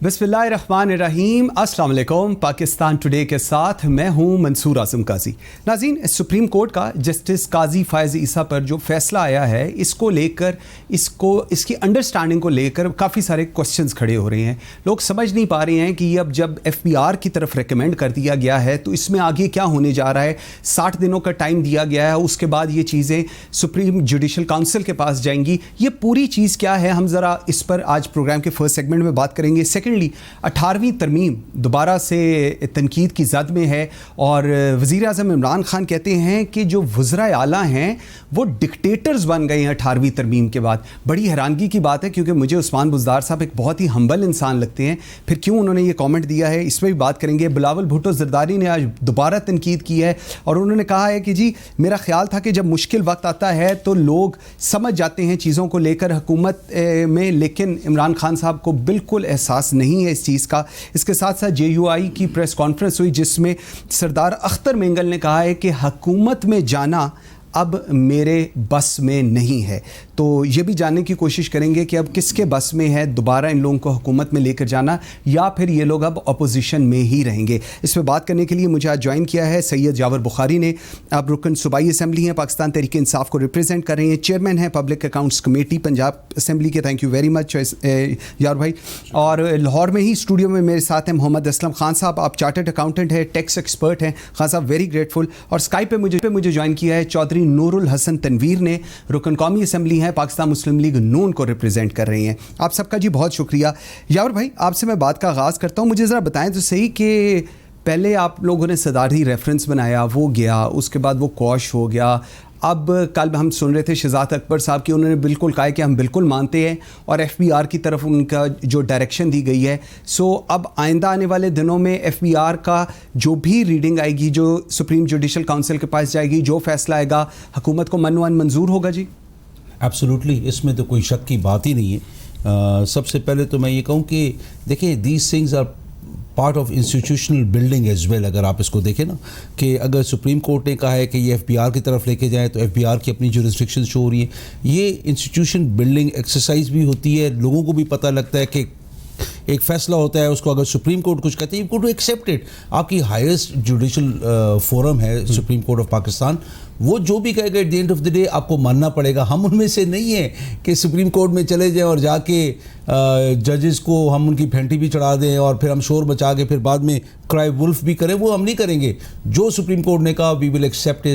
बिस्मिल्लाहिर्रहमानिर्रहीम, अस्सलाम वालेकुम। पाकिस्तान टुडे के साथ मैं हूं मंसूर आजम काजी। नाज़रीन, सुप्रीम कोर्ट का जस्टिस काजी फ़ायज़ ईसा पर जो फ़ैसला आया है, इसको लेकर इसकी अंडरस्टैंडिंग को लेकर काफ़ी सारे क्वेश्चंस खड़े हो रहे हैं। लोग समझ नहीं पा रहे हैं कि अब जब FBR की तरफ रिकमेंड कर दिया गया है तो इसमें आगे क्या होने जा रहा है। 60 दिनों का टाइम दिया गया है, उसके बाद ये चीज़ें सुप्रीम जुडिशल काउंसिल के पास जाएंगी। ये पूरी चीज़ क्या है, हम ज़रा इस पर आज प्रोग्राम के फर्स्ट सेगमेंट में बात करेंगे। सेकेंडली 18वीं तरमीम दोबारा से तनकीद की जद में है और वज़ीर आज़म इमरान खान कहते हैं कि जो वज़राए आला हैं वो डिक्टेटर्स बन गए हैं 18वीं तरमीम के बाद। बड़ी हैरानगी की बात है, क्योंकि मुझे उस्मान बुज़दार साहब एक बहुत ही हम्बल इंसान लगते हैं। फिर क्यों उन्होंने ये कमेंट दिया है, इस पर भी बात करेंगे। बिलावल भुट्टो ज़रदारी ने आज दोबारा तनकीद की है और उन्होंने कहा है कि जी, मेरा ख्याल था कि जब मुश्किल वक्त आता है तो लोग समझ जाते हैं चीज़ों को लेकर हुकूमत में, लेकिन इमरान खान साहब को बिल्कुल एहसास नहीं है इस चीज़ का। इसके साथ साथ JUI की प्रेस कॉन्फ्रेंस हुई जिसमें सरदार अख्तर मेंगल ने कहा है कि हुकूमत में जाना अब मेरे बस में नहीं है। तो ये भी जानने की कोशिश करेंगे कि अब किसके बस में है दोबारा इन लोगों को हुकूमत में लेकर जाना, या फिर ये लोग अब अपोजिशन में ही रहेंगे। इस पर बात करने के लिए मुझे आज ज्वाइन किया है सैयद जावर बुखारी ने। अब रुकन सूबाई असम्बली हैं, पाकिस्तान तहरीक इंसाफ को रिप्रेजेंट कर रहे हैं, चेयरमैन हैं public accounts committee Punjab assembly के। थैंक यू वेरी मच यार भाई। और लाहौर में ही स्टूडियो में मेरे साथ हैं मोहम्मद असलम खान साहब, आप चार्टर्ड अकाउंटेंट हैं, टैक्स एक्सपर्ट हैं। खान साहब वेरी ग्रेटफुल। और स्काइप पे मुझे ज्वाइन किया है चौधरी नूरुल हसन तनवीर ने, रुकन कौमी असम्बली हैं, पाकिस्तान मुस्लिम लीग नून को रिप्रेजेंट कर रही हैं। आप सबका जी बहुत शुक्रिया। यावर भाई, आपसे मैं बात का आगाज़ करता हूँ। मुझे ज़रा बताएं तो सही कि पहले आप लोगों ने सदारती रेफरेंस बनाया, वो गया, उसके बाद वो क्वॉश हो गया। अब कल हम सुन रहे थे शहजाद अकबर साहब की, उन्होंने बिल्कुल कहा कि हम बिल्कुल मानते हैं और FBR की तरफ उनका जो डायरेक्शन दी गई है। सो अब आइंदा आने वाले दिनों में FBR का जो भी रीडिंग आएगी, जो सुप्रीम जुडिशल काउंसिल के पास जाएगी, जो फैसला आएगा, हुकूमत को मनवान मंजूर होगा जी? एब्सोल्युटली, इसमें तो कोई शक की बात ही नहीं है। सबसे पहले तो मैं ये कहूँ कि देखिए, these things are part of institutional building as well. अगर आप इसको देखें ना, कि अगर सुप्रीम कोर्ट ने कहा है कि ये FBR की तरफ लेके जाए तो FBR की अपनी जो रिस्ट्रिक्शंस शो हो रही है, ये इंस्टीट्यूशन बिल्डिंग एक्सरसाइज भी होती है। लोगों को भी पता लगता है कि एक फैसला होता है, उसको अगर सुप्रीम कोर्ट कुछ कहते हैं, यू कुड एक्सेप्ट इट। आपकी हाईएस्ट जुडिशल फोरम है सुप्रीम कोर्ट ऑफ पाकिस्तान, वो जो भी कहेगा at the end of the day आपको मानना पड़ेगा। हम उनमें से नहीं है कि सुप्रीम कोर्ट में चले जाएं और जाके जजेस को हम उनकी फेंटी भी चढ़ा दें और फिर हम शोर मचा के फिर बाद में क्राई वुल्फ भी करें। वो हम नहीं करेंगे। जो सुप्रीम कोर्ट ने कहा, we will accept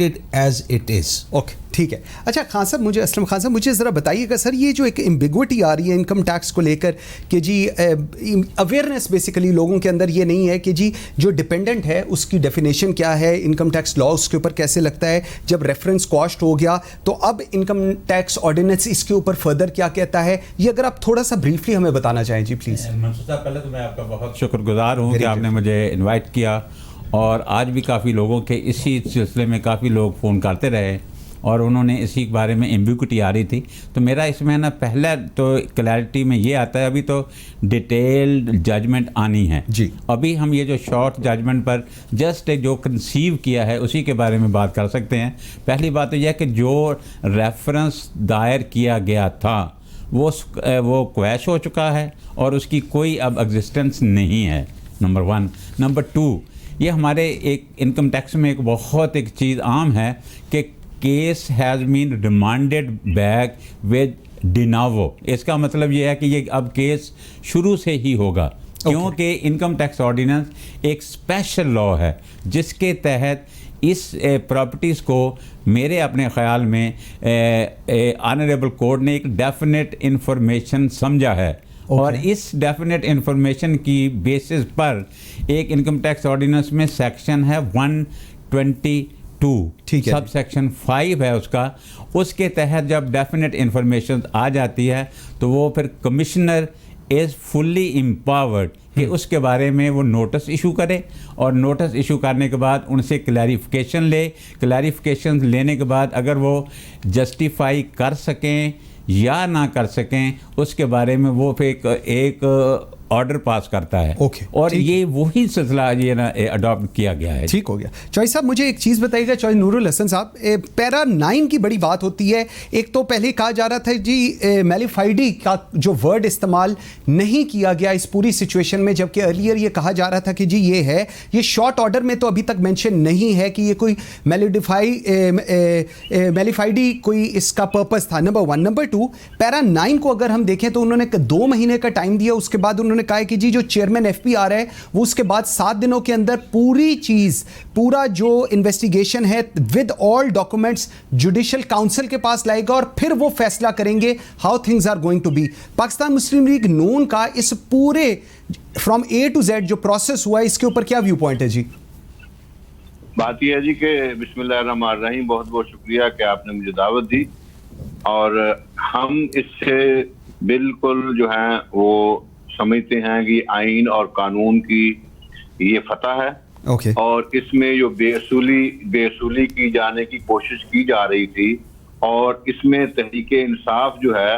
it as it is. Okay, ठीक है। अच्छा खान साहब, असलम खान साहब, मुझे ज़रा बताइएगा सर, ये जो एक एम्बिग्विटी आ रही है इनकम टैक्स को लेकर कि जी अवेयरनेस बेसिकली लोगों के अंदर ये नहीं है कि जी जो डिपेंडेंट है उसकी डेफिनेशन क्या है, इनकम टैक्स लॉ उसके ऊपर कैसे लगता है। जब रेफरेंस कॉस्ट हो गया तो अब इनकम टैक्स ऑर्डिनेंस इसके ऊपर फर्दर क्या कहता है, ये अगर आप थोड़ा सा ब्रीफली हमें बताना चाहें जी प्लीज़। मंसूर साहब, पहले तो मैं आपका बहुत शुक्रगुजार हूँ कि आपने मुझे इनवाइट किया, और आज भी काफ़ी लोगों के इसी सिलसिले में काफ़ी लोग फ़ोन करते रहे और उन्होंने इसी के बारे में एम्बिग्विटी आ रही थी। तो मेरा इसमें ना पहला तो क्लैरिटी में ये आता है, अभी तो डिटेल्ड जजमेंट आनी है जी। अभी हम ये जो शॉर्ट जजमेंट पर जस्ट जो कंसीव किया है उसी के बारे में बात कर सकते हैं। पहली बात तो यह कि जो रेफरेंस दायर किया गया था वो क्वैश हो चुका है और उसकी कोई अब एग्जिस्टेंस नहीं है, नंबर 1। नंबर 2, ये हमारे एक इनकम टैक्स में एक बहुत एक चीज़ आम है कि case has been remanded back with डिनावो। इसका मतलब ये है कि ये अब केस शुरू से ही होगा, क्योंकि इनकम टैक्स ऑर्डिनेंस एक स्पेशल लॉ है जिसके तहत इस प्रॉपर्टीज़ को मेरे अपने ख़्याल में ऑनरेबल कोर्ट ने एक डेफिनेट इन्फॉर्मेशन समझा है। और इस डेफिनेट इन्फॉर्मेशन की बेसिस पर एक इनकम टैक्स ऑर्डिनेंस में सेक्शन है 122, सब सेक्शन 5 है उसके तहत जब डेफिनेट इन्फॉर्मेशन आ जाती है तो वो फिर कमिश्नर इज़ फुल्ली एम्पावर्ड कि उसके बारे में वो नोटिस इशू करे, और नोटिस इशू करने के बाद उनसे क्लैरिफिकेशन लेने के बाद अगर वो जस्टिफाई कर सकें या ना कर सकें उसके बारे में वो फिर एक ऑर्डर पास करता है। ओके, और ठीक ये वही सिलसिला ये ना अडॉप्ट किया गया है। ठीक हो गया। चॉइस साहब मुझे एक चीज़ बताइएगा, चॉइस नूरुल हसन साहब, पैरा 9 की बड़ी बात होती है। एक तो पहले कहा जा रहा था जी मेलिफाइडी का जो वर्ड इस्तेमाल नहीं किया गया इस पूरी सिचुएशन में, जबकि अर्लियर ये कहा जा रहा था कि जी ये है, ये शॉर्ट ऑर्डर में तो अभी तक मेंशन नहीं है कि ये कोई मेलिफाइडी कोई इसका पर्पस था, नंबर 1। नंबर 2, पैरा 9 को अगर हम देखें तो उन्होंने 2 महीने का टाइम दिया, उसके बाद उन्होंने कहा कि जी जो चेयरमैन एफपीआर है वो उसके बाद 7 दिनों के अंदर पूरी चीज, पूरा जो इन्वेस्टिगेशन है with all documents judicial council के पास लाएगा और फिर वो फैसला करेंगे how things are going to be. Pakistan Muslim League नून का इस पूरे फ्रॉम ए टू जेड जो प्रोसेस हुआ है इसके ऊपर क्या व्यू पॉइंट है जी? बात यह है जी कि बिस्मिल्लाहिर्रहमानिर्रहीम, बहुत बहुत शुक्रिया कि आपने मुझे दावत दी, और हम इससे बिल्कुल जो है वो समझते हैं कि आइन और कानून की ये फतह है। ओके। और इसमें जो बेअसूली की जाने की कोशिश की जा रही थी, और इसमें तहरीक इंसाफ जो है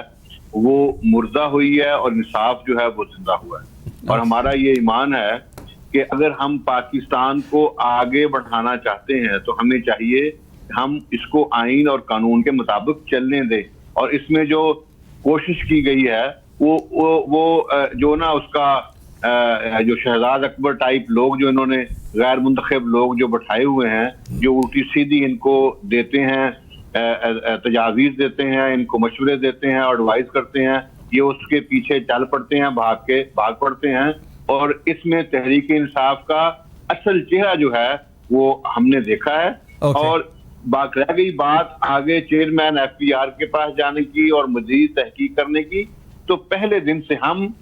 वो मुर्दा हुई है और इंसाफ जो है वो जिंदा हुआ है। और हमारा ये ईमान है कि अगर हम पाकिस्तान को आगे बढ़ाना चाहते हैं तो हमें चाहिए हम इसको आइन और कानून के मुताबिक चलने दें। और इसमें जो कोशिश की गई है वो जो ना उसका जो शहजाद अकबर टाइप लोग जो इन्होंने गैर मुंतखब लोग जो बैठाए हुए हैं, जो उल्टी सीधी इनको देते हैं, तजावीज़ देते हैं, इनको मशवरे देते हैं, एडवाइस करते हैं, ये उसके पीछे चल पड़ते हैं, भाग पड़ते हैं। और इसमें तहरीक इंसाफ का असल चेहरा जो है वो हमने देखा है। और रह गई बात आगे चेयरमैन एफपीआर के पास जाने की और मजीद तहकीक करने की, तो पहले दिन से हम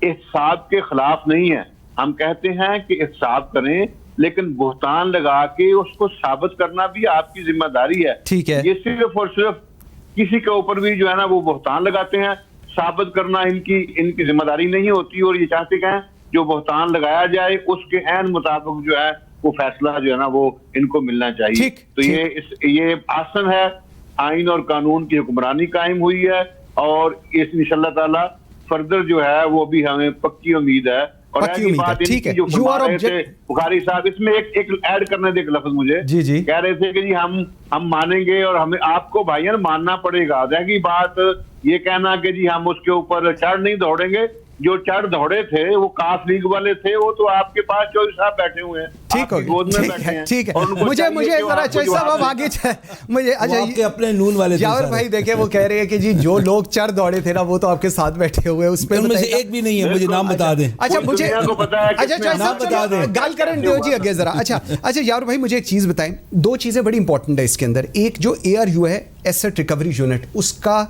एहसाब के खिलाफ नहीं है। हम कहते हैं कि एहसाब करें, लेकिन बुहतान लगा के उसको साबित करना भी आपकी जिम्मेदारी है। ठीक है। ये सिर्फ और सिर्फ किसी के ऊपर भी जो है ना वो बुहतान लगाते हैं, साबित करना इनकी जिम्मेदारी नहीं होती। और ये चाहते हैं जो बुहतान लगाया जाए उसके ऐन मुताबिक जो है वो फैसला जो है ना वो इनको मिलना चाहिए। तो ये आसन है, आइन और कानून की हुक्मरानी कायम हुई है, और इस इंशाअल्लाह ताला फर्दर जो है वो भी हमें पक्की उम्मीद है। और बात इनकी जो फरमा रहे थे बुखारी साहब, इसमें एक ऐड करने दे लफ्ज मुझे जी कह रहे थे कि जी हम मानेंगे और हमें आपको भाईयान मानना पड़ेगा। रहेगी बात ये कहना कि जी हम उसके ऊपर चढ़ नहीं दौड़ेंगे, जो चढ़ दौड़े थे वो काफ लीग वाले थे, वो तो आपके पास चौधरी साहब बैठे हुए हैं, ठीक हो गया, ठीक है। मुझे जरा चॉइस साहब अब आगे मुझे अच्छा अपने नून वाले यावर भाई देखे वो कह रहे हैं कि जी जो लोग चढ़ दौड़े थे ना वो तो आपके साथ बैठे हुए, उसमें उनमें से एक भी नहीं है, मुझे नाम बता दें। अच्छा मुझे अच्छा चॉइस साहब बता दें, गाल करें दो जी आगे जरा। अच्छा यावर भाई मुझे एक चीज बताएं, 2 चीजें बड़ी इंपॉर्टेंट है इसके अंदर। एक जो ARU है एसेट रिकवरी यूनिट, उसका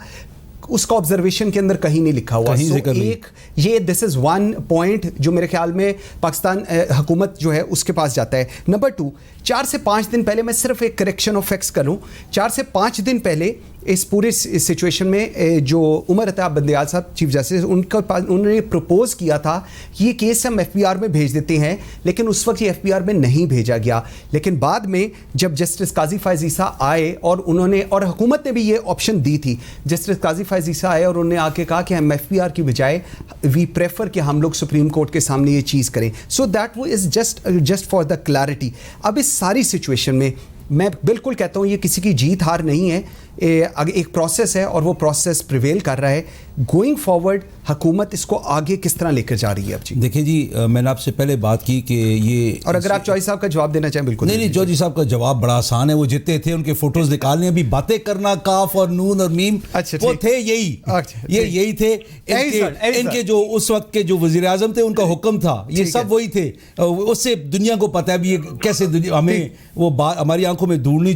ऑब्जर्वेशन के अंदर कहीं नहीं लिखा हुआ। एक ये दिस इज वन पॉइंट जो मेरे ख्याल में पाकिस्तान हुकूमत जो है उसके पास जाता है। नंबर 2, 4 से 5 दिन पहले, मैं सिर्फ एक करेक्शन ऑफ फैक्ट्स करूं, 4 से 5 दिन पहले इस पूरे सिचुएशन में जो उमर अता बंदयाल साहब चीफ जस्टिस, उन्होंने प्रपोज किया था कि ये केस हम FPR में भेज देते हैं, लेकिन उस वक्त ये FPR में नहीं भेजा गया। लेकिन बाद में जब जस्टिस काजी फैज़ ईसा आए और उन्होंने, और हुकूमत ने भी ये ऑप्शन दी थी, जस्टिस काजी फैज़ ईसा आए और उन्होंने आके कहा कि हम FPR की बजाय वी प्रेफर कि हम लोग सुप्रीम कोर्ट के सामने ये चीज़ करें। सो दैट वो is just for the clarity. अब इस सारी सिचुएशन में मैं बिल्कुल कहता हूँ ये किसी की जीत हार नहीं है, एक प्रोसेस है और वो प्रोसेस प्रिवेल कर रहा है। गोइंग फॉरवर्ड हुकूमत इसको आगे किस तरह लेकर जा रही है? अब जी देखिए जी, मैंने आपसे पहले बात की कि ये, और अगर आप चौधरी साहब का जवाब देना चाहें बिल्कुल। नहीं, चौधरी साहब का जवाब बड़ा आसान है, वो जितने थे उनके फोटोज निकालने, अभी बातें करना काफ और नून और मीम, वो थे यही थे इनके जो उस वक्त के जो वजीर आजम थे उनका हुक्म था, ये सब वही थे। उससे दुनिया को पता है भी ये कैसे हमें वो बात हमारी आंखों में धूल नहीं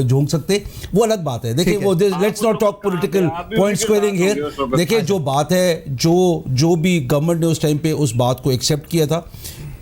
झोंक सकते, वो अलग बात है। देखिए वो let's not talk political point squaring here. देखिए जो बात है, जो भी गवर्नमेंट ने उस टाइम पे उस बात को एक्सेप्ट किया था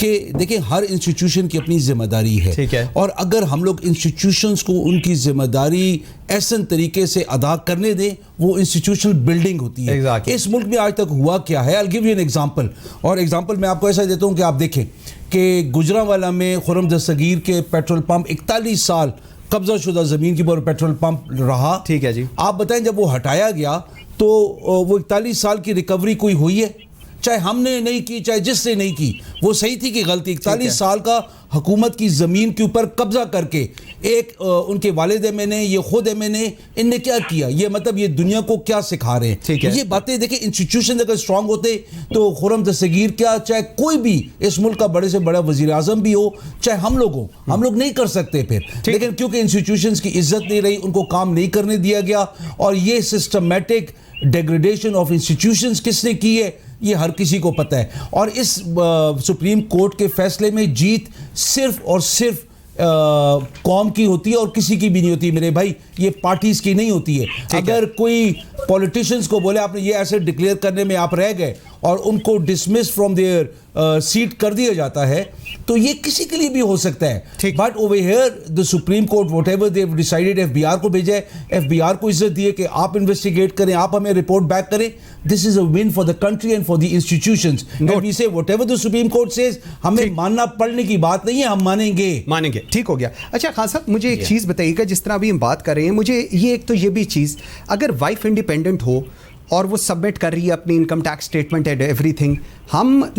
कि देखिए हर इंस्टीट्यूशन की अपनी जिम्मेदारी है, और अगर हम लोग इंस्टीट्यूशंस को उनकी जिम्मेदारी ऐसे तरीके से अदा करने दें, वो इंस्टीट्यूशनल बिल्डिंग होती है। इस मुल्क में आज तक हुआ क्या है, I give you an example, और एग्जांपल मैं आपको ऐसा देता हूं कि आप देखें कि गुजरांवाला में खुर्रम दस्तगीर के पेट्रोल पंप 41 साल कब्जा शुदा जमीन के ऊपर पेट्रोल पंप रहा। ठीक है जी। आप बताएं जब वो हटाया गया तो वो 41 साल की रिकवरी कोई हुई है? चाहे हमने नहीं की चाहे जिससे नहीं की, वो सही थी कि गलती? 41 साल का हुकूमत की ज़मीन के ऊपर कब्जा करके एक उनके वालिद एम ने, ये खुद एम ने, इनने क्या किया? ये मतलब ये दुनिया को क्या सिखा रहे हैं? ये बातें देखिए, इंस्टीट्यूशन अगर स्ट्रांग होते तो खुर्रम दस्तगीर क्या, चाहे कोई भी इस मुल्क का बड़े से बड़ा वजीर आजम भी हो, चाहे हम लोग हो, हम लोग नहीं कर सकते फिर। लेकिन क्योंकि इंस्टीट्यूशंस की इज्जत नहीं रही, उनको काम नहीं करने दिया गया, और ये सिस्टमेटिक डिग्रेडेशन ऑफ इंस्टीट्यूशंस किसने की है ये हर किसी को पता है। और इस सुप्रीम कोर्ट के फैसले में जीत सिर्फ और सिर्फ कौम की होती है और किसी की भी नहीं होती मेरे भाई, ये पार्टीज की नहीं होती है। अगर कोई पॉलिटिशियंस को बोले आपने ये ऐसे डिक्लेयर करने में आप रह गए और उनको डिसमिस फ्रॉम देयर सीट कर दिया जाता है, तो ये किसी के लिए भी हो सकता है। But over here the supreme court what ever they have decided, FBR को भेजा है, एफबीआर को इज्जत दी है कि आप इन्वेस्टिगेट करें, आप हमें रिपोर्ट बैक करें। This is a win for the country and for the institutions. And we say whatever the supreme court says, हमें मानना पड़ने की बात नहीं है, हम मानेंगे। ठीक हो गया। अच्छा खान साहब, मुझे एक चीज़ बताइएगा, जिस तरह अभी हम बात कर रहे हैं, मुझे ये एक तो ये भी चीज़, अगर वाइफ इंडिपेंडेंट हो और वो सबमिट कर रही है अपनी income tax statement and everything, हम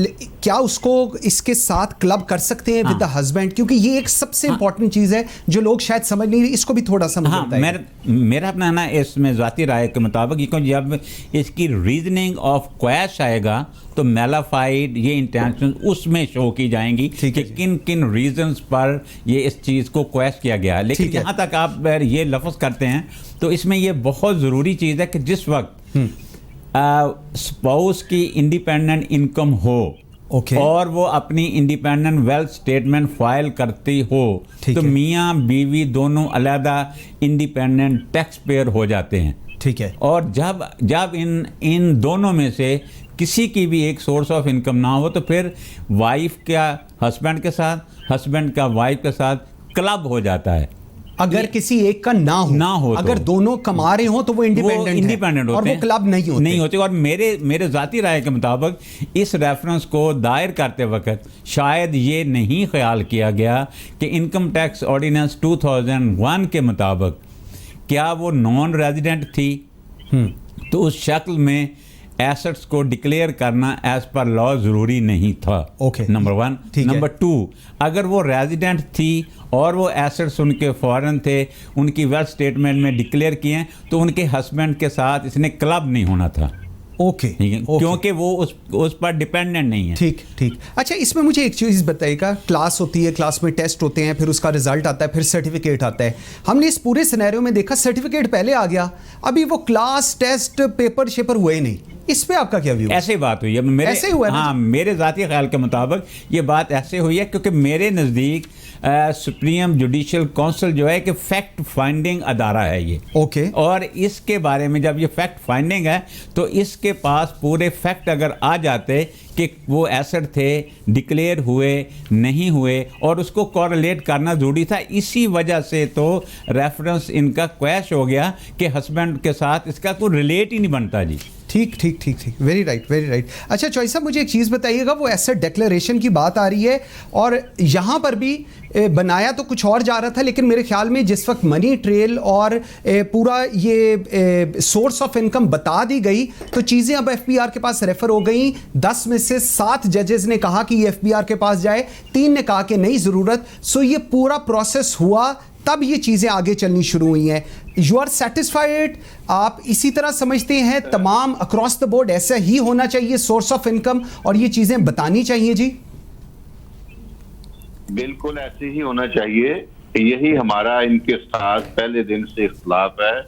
क्या उसको इसके साथ क्लब कर सकते हैं विद द हस्बैंड? क्योंकि ये एक सबसे इंपॉर्टेंट चीज़ है जो लोग शायद समझ नहीं, इसको भी थोड़ा सा मेरा अपना ना इसमें ज़ाती राय के मुताबिक, क्योंकि जब इसकी रीजनिंग ऑफ क्वैश आएगा तो मेलाफाइड ये इंटेंशन उसमें शो की जाएंगी कि किन किन रीजंस पर ये इस चीज़ को क्वैश किया गया। लेकिन जहाँ तक आप ये लफ्ज़ करते हैं तो इसमें ये बहुत ज़रूरी चीज़ है कि जिस वक्त स्पाउस की इंडिपेंडेंट इनकम हो और वो अपनी इंडिपेंडेंट वेल्थ स्टेटमेंट फाइल करती हो, तो मियाँ बीवी दोनों अलहदा इंडिपेंडेंट टैक्स पेयर हो जाते हैं। ठीक है। और जब इन दोनों में से किसी की भी एक सोर्स ऑफ इनकम ना हो, तो फिर वाइफ का हस्बैंड के साथ, हस्बैंड का वाइफ के साथ क्लब हो जाता है। अगर किसी एक का ना हो अगर दोनों कमा रहे हो तो वो इंडिपेंडेंट होते और वो क्लब नहीं होते। और मेरे ज़ाती राय के मुताबिक इस रेफरेंस को दायर करते वक्त शायद ये नहीं ख्याल किया गया कि इनकम टैक्स ऑर्डिनेंस 2001 के मुताबिक क्या वो नॉन रेजिडेंट थी, तो उस शक्ल में एसेट्स को डिक्लेयर करना एज पर लॉ ज़रूरी नहीं था। नंबर 1। नंबर 2, अगर वो रेजिडेंट थी और वो एसेट्स उनके फॉरेन थे, उनकी वेल्थ स्टेटमेंट में डिक्लेयर किए, तो उनके हस्बैंड के साथ इसने क्लब नहीं होना था। क्योंकि वो उस पर डिपेंडेंट नहीं है। ठीक। अच्छा, इसमें मुझे एक चीज़ बताइएगा, क्लास होती है, क्लास में टेस्ट होते हैं, फिर उसका रिजल्ट आता है, फिर सर्टिफिकेट आता है। हमने इस पूरे सिनेरियो में देखा सर्टिफिकेट पहले आ गया, अभी वो क्लास टेस्ट पेपर शेपर हुए नहीं। इस पे आपका क्या व्यू? ऐसे बात हुई है ऐसे हुआ है। हाँ, मेरे ज़ाती ख्याल के मुताबिक ये बात ऐसे हुई है क्योंकि मेरे नज़दीक सुप्रीम जुडिशल काउंसिल जो है कि फैक्ट फाइंडिंग अदारा है ये। और इसके बारे में जब ये फैक्ट फाइंडिंग है तो इसके पास पूरे फैक्ट अगर आ जाते कि वो एसेट थे, डिक्लेयर हुए नहीं हुए, और उसको कॉरलेट करना ज़रूरी था, इसी वजह से तो रेफरेंस इनका क्वैश हो गया कि हस्बैंड के साथ इसका कोई रिलेट ही नहीं बनता जी। ठीक। Very right. अच्छा चॉइस साहब, मुझे एक चीज़ बताइएगा, वो एसेट डिक्लेरेशन की बात आ रही है और यहाँ पर भी बनाया तो कुछ और जा रहा था, लेकिन मेरे ख्याल में जिस वक्त मनी ट्रेल और पूरा ये सोर्स ऑफ इनकम बता दी गई तो चीज़ें अब एफबीआर के पास रेफर हो गई। 10 में से 7 जजेस ने कहा कि ये एफबीआर के पास जाए, 3 ने कहा कि नहीं ज़रूरत। सो ये पूरा प्रोसेस हुआ, तब ये चीज़ें आगे चलनी शुरू हुई हैं। You are satisfied? आप इसी तरह समझते हैं तमाम अक्रॉस द बोर्ड ऐसा ही होना चाहिए सोर्स ऑफ इनकम और ये चीज़ें बतानी चाहिए? जी बिल्कुल ऐसे ही होना चाहिए। यही हमारा इनके साथ पहले दिन से इख्तलाफ है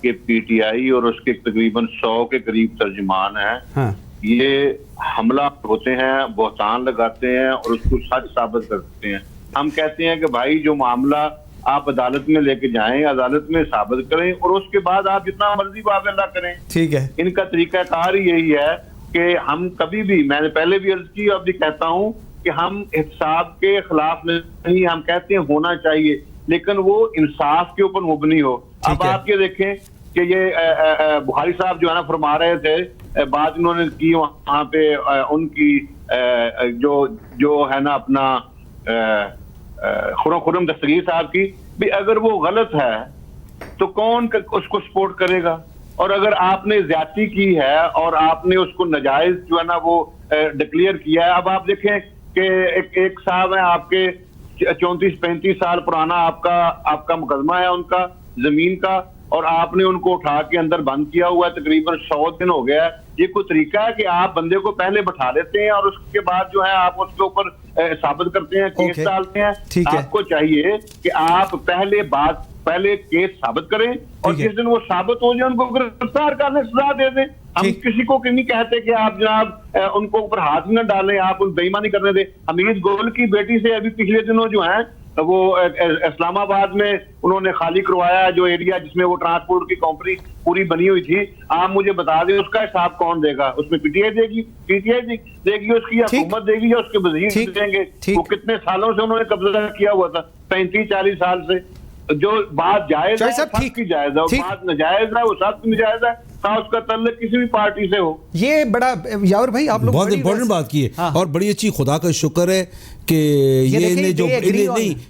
कि पीटीआई और उसके तकरीबन 100 के करीब तर्जुमान हैं। हाँ। ये हमला होते हैं, बहतान लगाते हैं और उसको सच साबित करते हैं। हम कहते हैं कि भाई जो मामला आप अदालत में लेके जाएं, अदालत में साबित करें और उसके बाद आप जितना मर्जी वादा करें। ठीक है। इनका तरीकाकार यही है कि हम कभी भी, मैंने पहले भी अर्ज की, अब भी कहता हूं कि हम हिसाब के खिलाफ नहीं, हम कहते हैं होना चाहिए, लेकिन वो इंसाफ के ऊपर मुबनी हो। अब आप ये देखें कि ये बुखारी साहब जो है ना फरमा रहे थे, बात इन्होंने की वहां पे उनकी जो है ना अपना खुर्रम दस्तगीर साहब की भी, अगर वो गलत है तो कौन उसको सपोर्ट करेगा? और अगर आपने ज्यादती की है और आपने उसको नाजायज जो है ना वो डिक्लेयर किया है। अब आप देखें कि एक साहब है आपके 34-35 साल पुराना आपका मुकदमा है उनका जमीन का, और आपने उनको उठा के अंदर बंद किया हुआ है, तकरीबन 100 दिन हो गया है। ये कोई तरीका है कि आप बंदे को पहले बैठा लेते हैं और उसके बाद जो है आप उसके ऊपर साबित करते हैं, केस डालते हैं? आपको चाहिए कि आप पहले केस साबित करें और जिस दिन वो साबित हो जाए उनको गिरफ्तार करने सजा दे दें। हम किसी को नहीं कहते कि आप जनाब उनको ऊपर हाथ न डालें, आप उन बेईमानी करने दें। हमीद गोल की बेटी से अभी पिछले दिनों जो है वो इस्लामाबाद में उन्होंने खाली करवाया जो एरिया जिसमें वो ट्रांसपोर्ट की कंपनी पूरी बनी हुई थी। आप मुझे बता दें उसका हिसाब कौन देगा? उसमें पीटीआई देगी उसकी, हुकूमत देगी या उसके वजीर देंगे? वो कितने सालों से उन्होंने कब्जा किया हुआ था, 35-40 साल से। जो बात जायज है सबकी जायज है, बात नाजायज है वो सब नाजायज है, उसका तल्लुक किसी भी पार्टी से हो। ये बड़ा यावर भाई आप लोग बहुत इंपॉर्टेंट बात की है। हाँ। और बड़ी अच्छी, खुदा का शुक्र है कि ये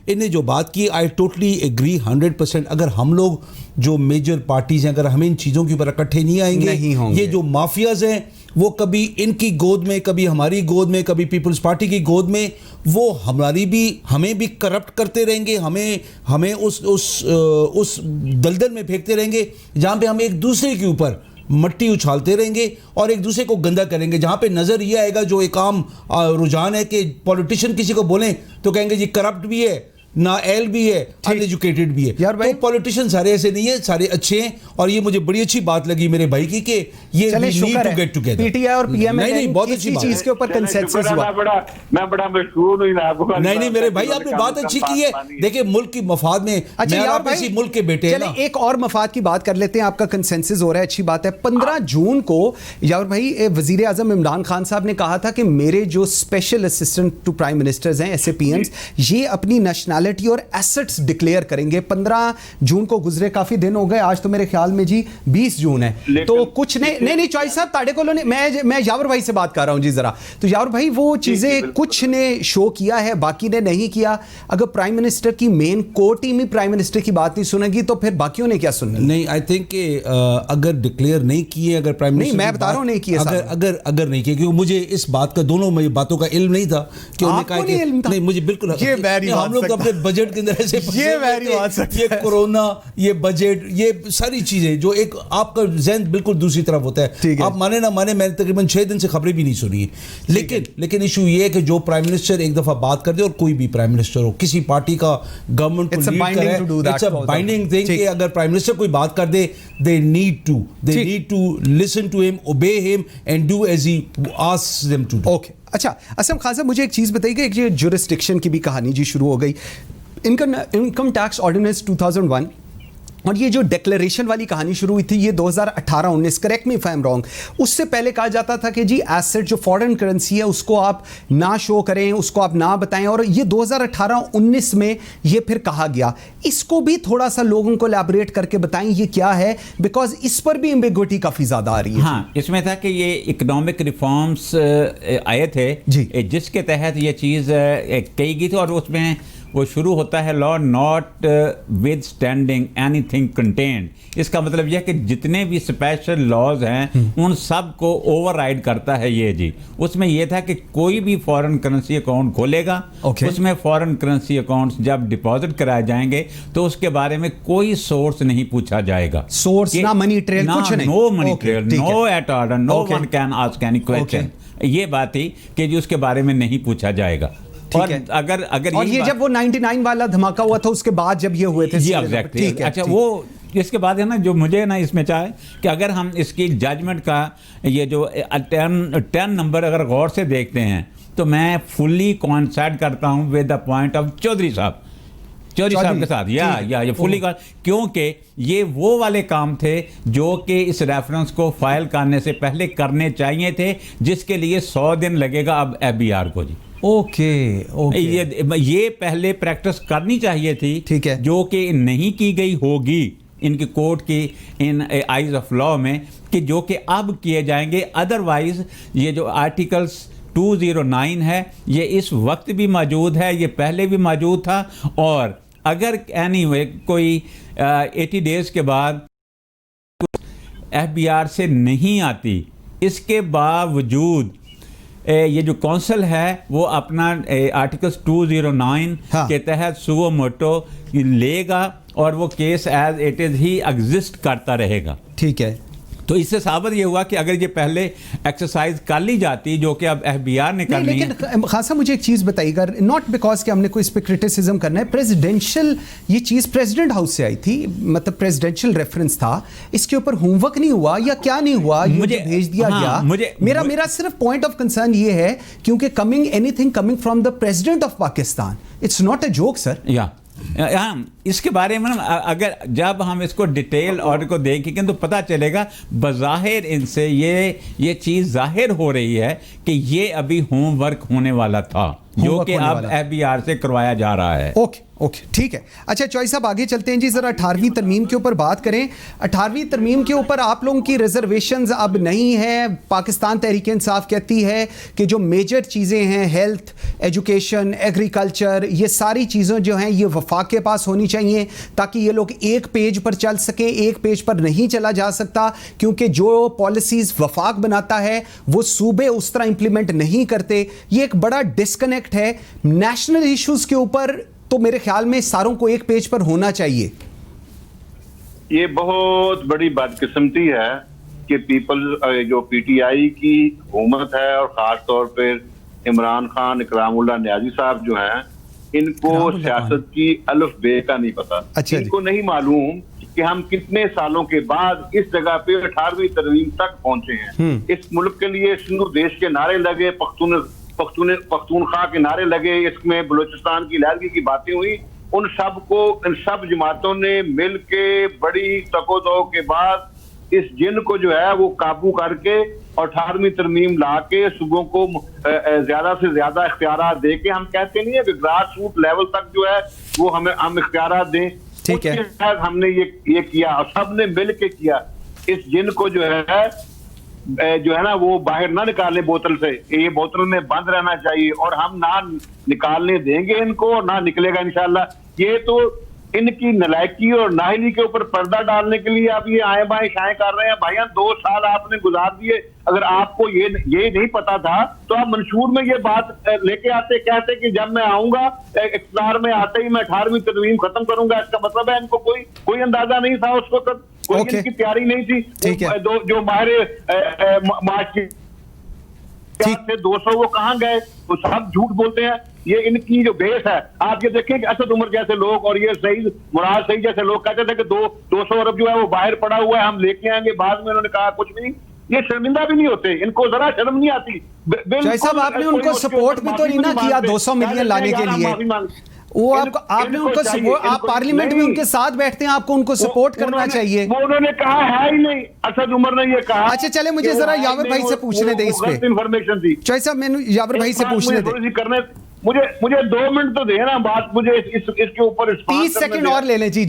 इन्हें जो बात की, आई टोटली एग्री 100%। अगर हम लोग जो मेजर पार्टीज हैं, अगर हम इन चीज़ों के ऊपर इकट्ठे नहीं आएंगे, ये जो माफियाज हैं वो कभी इनकी गोद में, कभी हमारी गोद में, कभी पीपल्स पार्टी की गोद में, वो हमें भी करप्ट करते रहेंगे, हमें उस दलदल में फेंकते रहेंगे जहाँ पे हम एक दूसरे के ऊपर मट्टी उछालते रहेंगे और एक दूसरे को गंदा करेंगे। जहाँ पे नज़र ये आएगा, जो एक आम रुझान है कि पॉलिटिशियन किसी को बोलें तो कहेंगे जी करप्ट भी है, नाएल भी है, अनएजुकेटेड भी है। यार भाई, तो पॉलिटिशियन सारे ऐसे नहीं है, सारे अच्छे हैं। और ये मुझे बड़ी अच्छी बात लगी मेरे भाई की कि ये need to get together. PTI और पीएमएल नहीं बहुत अच्छी चीज के ऊपर कंसेंसस हुआ। मैं बड़ा मशहूर हूं आपको। नहीं मेरे भाई, आपने बात अच्छी की है। देखिए मुल्क की मफाद में, अच्छा यार भाई, इसी मुल्क के बेटे हैं ना। एक और मफाद की बात कर लेते हैं। आपका कंसेंसस हो रहा है, अच्छी बात है। 15 जून को यार भाई वजीर आजम इमरान खान साहब ने कहा था कि मेरे जो special assistant to prime ministers हैं, SAPMs, ये अपनी नेशनैलिटी और एसेट्स डिक्लेयर करेंगे। 15 जून को गुजरे, काफी दिन हो गए, आज तो मेरे ख्याल में जी 20 जून है। तो कुछ नहीं चॉइस साहब ताड़े को मैं यावर भाई से बात कर रहा हूं जी जरा। तो यावर भाई वो चीजें कुछ ने शो किया है, बाकी ने नहीं किया। अगर प्राइम मिनिस्टर की मेन कोर टीम ही प्राइम मिनिस्टर की बात नहीं सुनेगी तो फिर बाकियों ने क्या सुनना? नहीं, आई थिंक अगर डिक्लेयर नहीं किए, अगर प्राइम मिनिस्टर, मैं बता रहा हूं नहीं किया, अगर नहीं किए, क्योंकि मुझे इस बात का, दोनों बातों का इल्म नहीं था कि उन्होंने कहा कि नहीं, मुझे बिल्कुल हम लोग अपने बजट के अंदर ये कोरोना, ये बजट, ये सारी चीजें जो एक आपका ज़हन बिल्कुल दूसरी तरफ होता है। आप माने ना माने, मैंने तकरीबन 6 दिन से खबरें भी नहीं सुनी है। लेकिन इशू ये है कि जो प्राइम मिनिस्टर एक दफा बात कर दे, और कोई भी प्राइम मिनिस्टर हो, किसी पार्टी का, गवर्नमेंट को लीड करे, इट्स अ बाइंडिंग थिंग कि अगर प्राइम मिनिस्टर कोई बात कर दे, they need to listen to him, obey him and do as he asks them to do. Okay, अच्छा असम खान साहब, मुझे एक चीज बताइए, एक ये जुरिस्डिक्शन की भी कहानी जी शुरू हो गई। इनकम टैक्स ऑर्डिनेंस 2001 और ये जो डिक्लेरेशन वाली कहानी शुरू हुई थी ये 2018-19, correct me if I am wrong. उससे पहले कहा जाता था कि जी एसेट जो फॉरेन करेंसी है उसको आप ना शो करें, उसको आप ना बताएं, और ये 2018-19 में ये फिर कहा गया। इसको भी थोड़ा सा लोगों को एलैबोरेट करके बताएं ये क्या है, बिकॉज इस पर भी एम्बिग्विटी काफी ज्यादा आ रही है। हाँ, इसमें था कि ये इकोनॉमिक रिफॉर्म्स आए थे जी, जिसके तहत ये चीज़ कही गई थी, और उसमें वो शुरू होता है law not with standing anything contained. इसका मतलब यह कि जितने भी स्पेशल लॉज हैं उन सब को ओवरराइड करता है ये जी। उसमें यह था कि कोई भी फॉरेन करेंसी अकाउंट खोलेगा, उसमें फॉरेन करेंसी अकाउंट्स जब डिपॉजिट कराए जाएंगे तो उसके बारे में कोई सोर्स नहीं पूछा जाएगा। सोर्स ना मनी ट्रेल, कुछ नहीं, no money trail, no at order, no one can ask any question. ये बात थी कि जी उसके बारे में नहीं पूछा जाएगा। और अगर और ये जब वो 99 वाला धमाका हुआ था उसके बाद जब ये हुए थे, जी एग्जैक्टली। अच्छा, वो इसके बाद है ना, जो मुझे ना इसमें चाहे कि अगर हम इसकी जजमेंट का ये जो 10 नंबर अगर गौर से देखते हैं तो मैं फुल्ली कॉन्साइड करता हूं with the point of Chaudhry साहब के साथ, या ये फुल्ली, क्योंकि ये वो वाले काम थे जो कि इस रेफरेंस को फाइल करने से पहले करने चाहिए थे, जिसके लिए 100 दिन लगेगा अब FBR को जी। ओके, ये पहले प्रैक्टिस करनी चाहिए थी, ठीक है, जो कि नहीं की गई होगी इनकी कोर्ट की इन आइज ऑफ लॉ में, कि जो कि अब किए जाएंगे। अदरवाइज ये जो आर्टिकल्स 209 है ये इस वक्त भी मौजूद है, ये पहले भी मौजूद था, और अगर एनीवे कोई 80 डेज के बाद FBI से नहीं आती, इसके बावजूद ये जो कौंसल है वो अपना आर्टिकल्स 209 हाँ। के तहत सुओ मोटो लेगा और वो केस एज इट इज ही एग्जिस्ट करता रहेगा। ठीक है, तो इससे साबित ये हुआ कि अगर ये पहले एक्सरसाइज कर ली जाती, जो कि अब FBI ने करनी है। लेकिन खासा मुझे एक चीज बताइएगा, नॉट बिकॉज कि हमने कोई इस पे क्रिटिसिज्म करना है, प्रेसिडेंशियल ये चीज प्रेसिडेंट हाउस से आई थी, मतलब प्रेसिडेंशियल रेफरेंस था, इसके ऊपर होमवर्क नहीं हुआ या क्या नहीं हुआ, मुझे भेज दिया गया। मेरा सिर्फ पॉइंट ऑफ कंसर्न ये है क्योंकि anything coming from the president of Pakistan, it's not a joke sir. हाँ, इसके बारे में अगर जब हम इसको डिटेल ऑर्डर को देखेंगे तो पता चलेगा बज़ाहिर इनसे ये चीज़ जाहिर हो रही है कि ये अभी होमवर्क होने वाला था, जो कि अब FBI से करवाया जा रहा है। ओके ठीक है। अच्छा चॉइस साहब आगे चलते हैं जी, ज़रा 18वीं तरमीम के ऊपर बात करें। 18वीं तरमीम के ऊपर आप लोगों की रिजर्वेशंस अब नहीं है। पाकिस्तान तहरीक इंसाफ कहती है कि जो मेजर चीज़ें हैं, हेल्थ, एजुकेशन, एग्रीकल्चर, ये सारी चीज़ें जो हैं ये वफाक के पास होनी चाहिए ताकि ये लोग एक पेज पर चल सकें। एक पेज पर नहीं चला जा सकता क्योंकि जो पॉलिसीज़ वफाक बनाता है वो सूबे उस तरह इंप्लीमेंट नहीं करते। ये एक बड़ा डिस्कनेक्ट है। नेशनल इश्यूज़ के ऊपर तो मेरे ख्याल में सारों को एक पेज पर होना चाहिए। ये बहुत बड़ी बदकिस्मती है कि जो PTI की हुकूमत है और खास तौर पर इमरान खान, इकरामुल्लाह नियाज़ी साहब जो हैं, इनको सियासत की अल्फ बे का नहीं पता। अच्छा, इनको नहीं मालूम कि हम कितने सालों के बाद इस जगह पे 18वीं तरमीम तक पहुंचे हैं। इस मुल्क के लिए सिंधु देश के नारे लगे, पख्तूनख्वा के नारे लगे, इसमें बलूचिस्तान की लहरगी की बातें हुई। इन सब जमातों ने मिल के बड़ी तकोदो के बाद इस जिन को जो है वो काबू करके और 18वीं तरमीम ला के सूबों को ज्यादा से ज्यादा इख्तियारात दे के, हम कहते नहीं है कि ग्रास रूट लेवल तक जो है वो हम इख्तियारात दें। ठीक है, हमने ये किया और सबने मिल के किया। इस जिन को जो है ना वो बाहर ना निकालने बोतल से, ये बोतल में बंद रहना चाहिए और हम ना निकालने देंगे इनको और ना निकलेगा इंशाल्लाह। ये तो इनकी नलायकी और नाहिली के ऊपर पर्दा डालने के लिए आप ये आए बाएं शाएं कर रहे हैं। भाईया 2 साल आपने गुजार दिए, अगर आपको ये नहीं पता था तो आप मंशूर में ये बात लेके आते, कहते कि जब मैं आऊंगा इख्तियार में आते ही मैं 18वीं तरमीम खत्म करूंगा। इसका मतलब है इनको कोई अंदाजा नहीं था उस वक्त, कोई इनकी तैयारी नहीं थी। जो माहिर माशरे 200 वो कहाँ गए? वो सब झूठ बोलते हैं। ये इनकी जो बेस है, आप ये देखें कि असद उमर जैसे लोग और ये सईद मुराद सईद जैसे लोग कहते थे कि 200 अरब जो है वो बाहर पड़ा हुआ है, हम लेके आएंगे। बाद में उन्होंने कहा कुछ नहीं। ये शर्मिंदा भी नहीं होते, इनको जरा शर्म नहीं आती। साहब आपने उनको सपोर्ट भी तो नहीं ना किया 200 मिलियन लाने के लिए। वो आपने उनको आप पार्लियामेंट में उनके साथ बैठते हैं, आपको उनको सपोर्ट करना चाहिए। वो उन्होंने कहा है ही नहीं, असद उमर ने ये कहा। अच्छा चले मुझे जरा यावर भाई से पूछने दे इस पे इंफॉर्मेशन थी। चॉइस साहब मैंने यावर भाई से पूछने दे। मुझे 2 मिनट तो देना बात, मुझे इसके ऊपर 30 सेकंड और ले लें जी।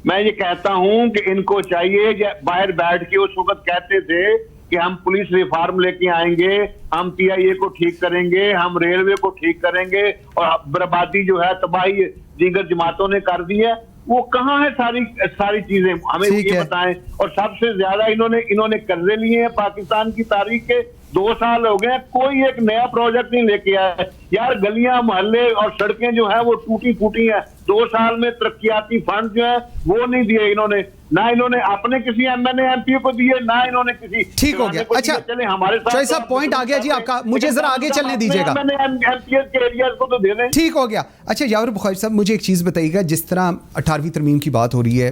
मैं ये कहता हूं कि इनको चाहिए, बाहर बैठ के उस वक्त कहते थे कि हम पुलिस रिफॉर्म लेके आएंगे, हम PIA को ठीक करेंगे, हम रेलवे को ठीक करेंगे और बर्बादी जो है, तबाही दीगर जमातों ने कर दी है। वो कहाँ है सारी चीजें, हमें ये बताएं। और सबसे ज्यादा इन्होंने कर्जे लिए हैं पाकिस्तान की तारीख के। 2 साल हो गए, कोई एक नया प्रोजेक्ट नहीं लेके आया है यार। गलियां, मोहल्ले और सड़कें जो है वो टूटी फूटी हैं। 2 साल में तरक्याती फंड जो है वो नहीं दिए इन्होंने, ना इन्होंने अपने किसी MNA MP को दिए, ना इन्होंने किसी। ठीक हो गया। अच्छा चले हमारे साथ साहब पॉइंट आ गया जी आपका, मुझे जरा आगे चलने दीजिएगा। MPs के एरियाज को तो दे दें। ठीक हो गया। अच्छा यावर बुखारी साहब मुझे एक चीज़ बताइएगा, जिस तरह 18वीं तरमीम की बात हो रही है,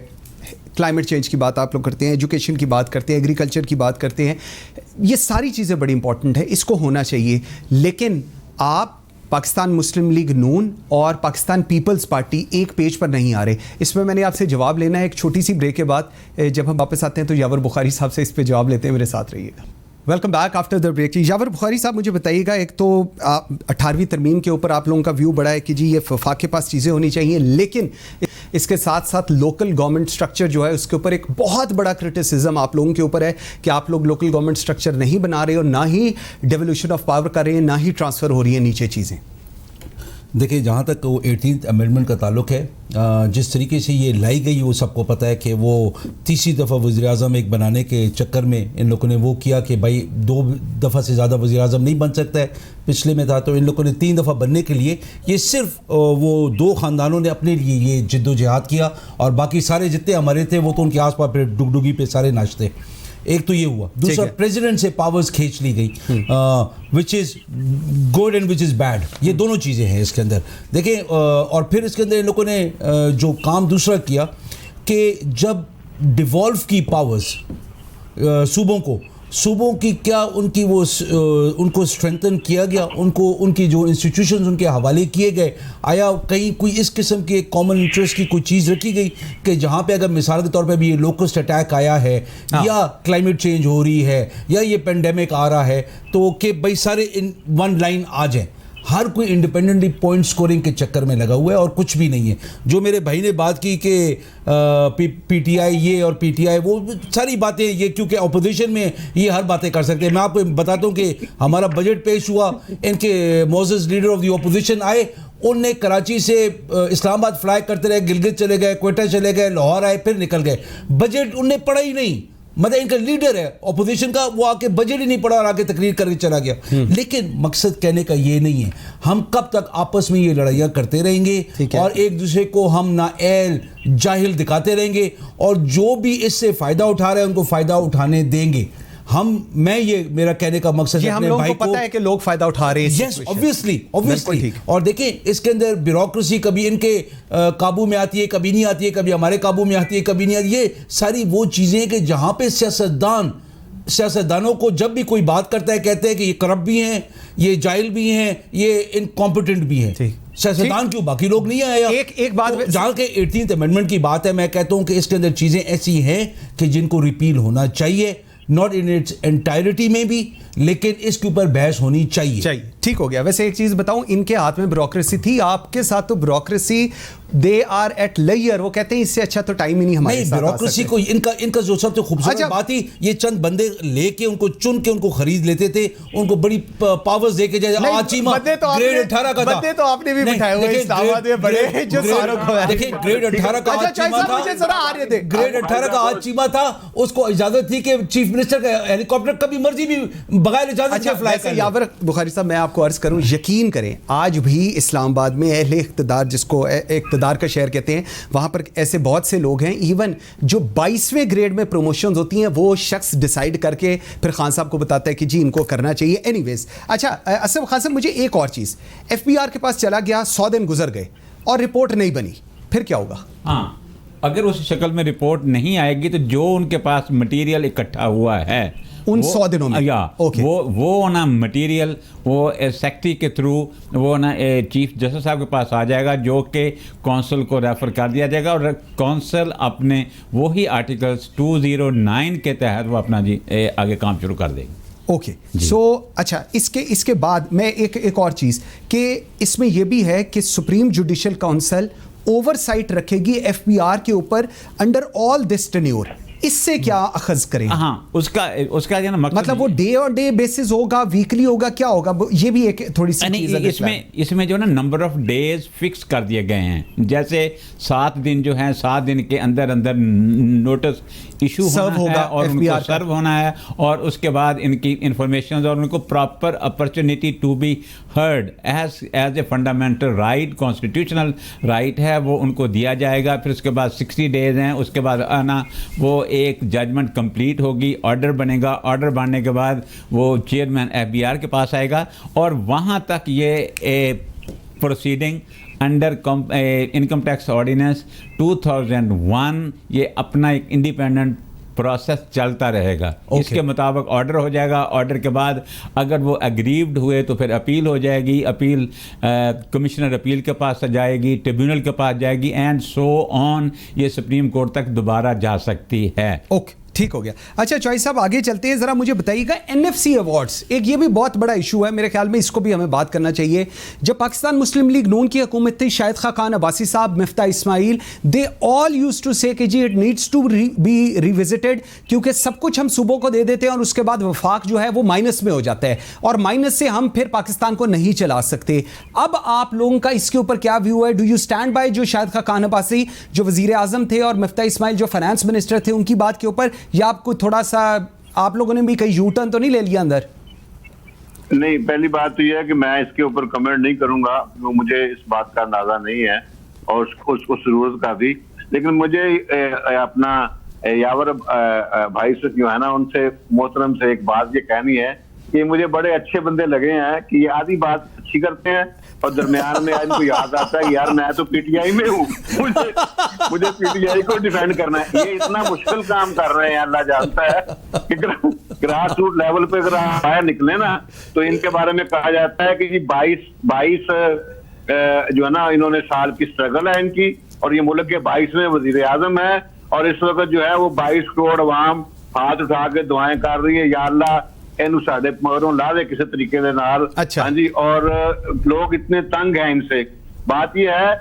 क्लाइमेट चेंज की बात आप लोग करते हैं, एजुकेशन की बात करते हैं, एग्रीकल्चर की बात करते हैं, ये सारी चीज़ें बड़ी इंपॉर्टेंट है, इसको होना चाहिए। लेकिन आप पाकिस्तान मुस्लिम लीग नून और पाकिस्तान पीपल्स पार्टी एक पेज पर नहीं आ रहे। इसमें मैंने आपसे जवाब लेना है एक छोटी सी ब्रेक के बाद। जब हम वापस आते हैं तो यावर बुखारी साहब से इस पर जवाब लेते हैं। मेरे साथ रहिएगा। Welcome back after the break. Yawar Bukhari साहब मुझे बताइएगा, एक तो 18वीं तरमीम के ऊपर आप लोगों का व्यू बड़ा है कि जी ये वफाक के पास चीज़ें होनी चाहिए, लेकिन इसके साथ साथ लोकल गवर्नमेंट स्ट्रक्चर जो है उसके ऊपर एक बहुत बड़ा क्रिटिसिज्म आप लोगों के ऊपर है कि आप लोग लोकल गवर्नमेंट स्ट्रक्चर नहीं बना रहे और ना ही डेवोल्यूशन ऑफ पावर कर रहे हैं, ना ही ट्रांसफ़र हो रही है नीचे चीज़ें। देखिए, जहाँ तक वो 18th अमेंडमेंट का ताल्लुक है, जिस तरीके से ये लाई गई वो सबको पता है कि वो तीसरी दफ़ा वज़ीर-ए-आज़म एक बनाने के चक्कर में इन लोगों ने वो किया कि भाई 2 दफ़ा से ज़्यादा वज़ीर-ए-आज़म नहीं बन सकता है। पिछले में था तो इन लोगों ने 3 दफ़ा बनने के लिए ये सिर्फ वो 2 ख़ानदानों ने अपने लिए ये जिद्दोजहद किया, और बाकी सारे जितने हमारे थे वो तो उनके आस पास फिर डुगडुगी पे सारे नाचते। एक तो ये हुआ। दूसरा, प्रेसिडेंट से पावर्स खींच ली गई, which is good and which is bad. ये दोनों चीज़ें हैं इसके अंदर। देखें, और फिर इसके अंदर इन लोगों ने जो काम दूसरा किया कि जब डिवॉल्व की पावर्स सूबों की क्या उनकी वो उनको स्ट्रेंथन किया गया, उनको उनकी जो इंस्टीट्यूशंस उनके हवाले किए गए, आया कहीं कोई इस किस्म के कॉमन इंटरेस्ट की कोई चीज़ रखी गई कि जहाँ पे अगर मिसाल के तौर पे भी ये लोकस्ट अटैक आया है, या क्लाइमेट चेंज हो रही है, या ये पेंडेमिक आ रहा है, तो कि भाई सारे इन वन लाइन आ जाएं। हर कोई इंडिपेंडेंटली पॉइंट स्कोरिंग के चक्कर में लगा हुआ है और कुछ भी नहीं है। जो मेरे भाई ने बात की कि पीटीआई ये और पीटीआई वो, सारी बातें ये, क्योंकि अपोजिशन में ये हर बातें कर सकते हैं। मैं आपको बताता हूँ कि हमारा बजट पेश हुआ, इनके Moses leader of the opposition आए, उनने कराची से इस्लामाबाद फ्लाई करते रहे, गिलगित चले गए, क्वेटा चले गए, लाहौर आए, फिर निकल गए। बजट उनने पढ़ा ही नहीं। मतलब इनका लीडर है अपोजिशन का, वो आके बजट ही नहीं पढ़ा और आके तकरीर करके चला गया। लेकिन मकसद कहने का ये नहीं है, हम कब तक आपस में ये लड़ाइयाँ करते रहेंगे और एक दूसरे को हम नाअहल जाहिल दिखाते रहेंगे, और जो भी इससे फ़ायदा उठा रहे हैं उनको फ़ायदा उठाने देंगे। मैं ये मेरा कहने का मकसद है, हम लोगों को पता है कि लोग फायदा उठा रहे हैं। Yes, obviously. और देखें, इसके अंदर ब्यूरोक्रेसी कभी इनके काबू में आती है, कभी नहीं आती है, कभी हमारे काबू में आती है, कभी नहीं आती है। ये सारी वो चीज़ें कि जहाँ पे सियासतदानों को जब भी कोई बात करता है कहते हैं कि ये करप्ट भी हैं, ये जाहिल भी हैं, ये इनकॉम्पिटेंट भी हैं। सियासतदान क्यों, बाकी लोग नहीं आए? एक बात, तो जहाँ के 18th अमेंडमेंट की बात है, मैं कहता हूँ कि इसके अंदर चीज़ें ऐसी हैं कि जिनको रिपील होना चाहिए, नॉट इन इट्स एंटायरिटी में भी, लेकिन इसके ऊपर बहस होनी चाहिए। ठीक हो गया। वैसे एक चीज बताऊं, इनके हाथ में ब्यूरोक्रेसी थी, आपके साथ तो bureaucracy they are at layer. वो कहते हैं इससे अच्छा तो टाइम ही नहीं हमारे साथ। ब्यूरोक्रेसी को इनका जो सबसे खूबसूरत बात ही, ये चंद बंदे लेके उनको चुन के उनको खरीद लेते थे, उनको बड़ी पावर्स देके आचीमा ग्रेड 18 का था। बंदे तो आपने भी बिठाए हुए इस्लामाबाद में बड़े, जो सारों को देखिए ग्रेड 18 का आचीमा था, ग्रेड 18 का आचीमा था, उसको इजाजत थी कि चीफ मिनिस्टर का हेलीकॉप्टर कभी मर्जी भी बगैर इजाजत के फ्लाई करे। यावर बुखारी साहब, मैं आपको अर्ज करूं, यकीन करें आज भी इस्लामाबाद में अहले इख्तिदार, जिसको इख्तिदार का शहर कहते हैं, वहां पर ऐसे बहुत से लोग हैं, इवन जो 22वें ग्रेड में प्रमोशंस होती हैं वो शख्स डिसाइड करके फिर खान साहब को बताता है कि जी इनको करना चाहिए। एनीवेज, अच्छा असफ खान साहब, मुझे एक और चीज़, एफबीआर के पास चला गया, 100 दिन गुजर गए और रिपोर्ट नहीं बनी, फिर क्या होगा? हाँ, अगर उस शक्ल में रिपोर्ट नहीं आएगी तो जो उनके पास मटेरियल इकट्ठा हुआ है उन 100 दिनों में, वो ना मटेरियल वो सेक्रेटरी के थ्रू वो ना चीफ जस्टिस साहब के पास आ जाएगा, जो कि कौंसिल को रेफर कर दिया जाएगा, और कौंसिल अपने वही आर्टिकल्स 209 के तहत वो अपना आगे काम शुरू कर देगी। ओके, सो अच्छा, इसके बाद मैं एक और चीज़ कि इसमें यह भी है कि सुप्रीम जुडिशल काउंसिल ओवरसाइट रखेगी एफबीआर के ऊपर अंडर ऑल दिस टेन्योर। इससे क्या अखज़ करें? हाँ, उसका जो ना मतलब वो डे ऑन डे बेसिस होगा, वीकली होगा, क्या होगा? ये भी एक थोड़ी सी चीज़ है। इसमें जो ना नंबर ऑफ डेज फिक्स कर दिए गए हैं, जैसे 7 दिन जो हैं, 7 दिन के अंदर अंदर नोटिस इशू होगा और उनको सर्व होना है, और उसके बाद इनकी इंफॉर्मेशन और उनको proper opportunity to be heard as a fundamental right, constitutional right है, वो उनको दिया जाएगा। फिर उसके बाद 60 डेज हैं, उसके बाद आना वो एक जजमेंट कंप्लीट होगी, ऑर्डर बनेगा, ऑर्डर बनने के बाद वो चेयरमैन एफबीआर के पास आएगा, और वहाँ तक ये proceeding under income tax ordinance 2001 ये अपना एक इंडिपेंडेंट प्रोसेस चलता रहेगा। इसके मुताबिक ऑर्डर हो जाएगा, ऑर्डर के बाद अगर वो एग्रीव्ड हुए तो फिर अपील हो जाएगी, अपील कमिश्नर अपील के पास जाएगी, ट्रिब्यूनल के पास जाएगी, एंड सो ऑन, ये सुप्रीम कोर्ट तक दोबारा जा सकती है। ओके, ठीक हो गया। अच्छा चौई साहब आगे चलते हैं, ज़रा मुझे बताइएगा NFC अवार्ड्स, एक ये भी बहुत बड़ा इशू है, मेरे ख्याल में इसको भी हमें बात करना चाहिए। जब पाकिस्तान मुस्लिम लीग नून की हुकूमत थी, शाहिद खान अब्बासी साहब, Miftah Ismail, they all used to say कि जी it needs to be revisited, क्योंकि सब कुछ हम सूबों को दे देते हैं और उसके बाद वफाक जो है वो माइनस में हो जाता है और माइनस से हम फिर पाकिस्तान को नहीं चला सकते। अब आप लोगों का इसके ऊपर क्या व्यू है? डू यू स्टैंड बाय जो शाहिद खान अब्बासी जो वजीर आजम थे और मिफ्ता इस्माइल जो फाइनेंस मिनिस्टर थे उनकी बात के ऊपर, या आपको थोड़ा सा आप लोगों ने भी कहीं यू टर्न तो नहीं ले लिया अंदर? नहीं, पहली बात तो यह है कि मैं इसके ऊपर कमेंट नहीं करूंगा, मुझे इस बात का अंदाजा नहीं है और उसको जरूरत का भी। लेकिन मुझे अपना यावर भाई से जो है ना, उनसे मोहतरम से एक बात ये कहनी है कि मुझे बड़े अच्छे बंदे लगे हैं कि ये आधी बात अच्छी करते हैं और दरमियान में इनको याद आता है यार मैं तो PTI में हूँ, मुझे PTI को डिफेंड करना है। ये इतना मुश्किल काम कर रहे हैं, अल्लाह जानता है कि ग्रास रूट लेवल पे अगर बाहर निकले ना तो इनके बारे में कहा जाता है कि जी 22 जो है ना इन्होंने साल की स्ट्रगल है इनकी, और ये मुल्क के 22वें वजीर आजम है और इस वक्त जो है वो 22 करोड़ अवाम हाथ उठा के दुआएं कर रही है, या अल्लाह इनू साडे मगरों ला दे किसी तरीके दे नाल। अच्छा। हाँ जी, और लोग इतने तंग हैं इनसे। बात यह है,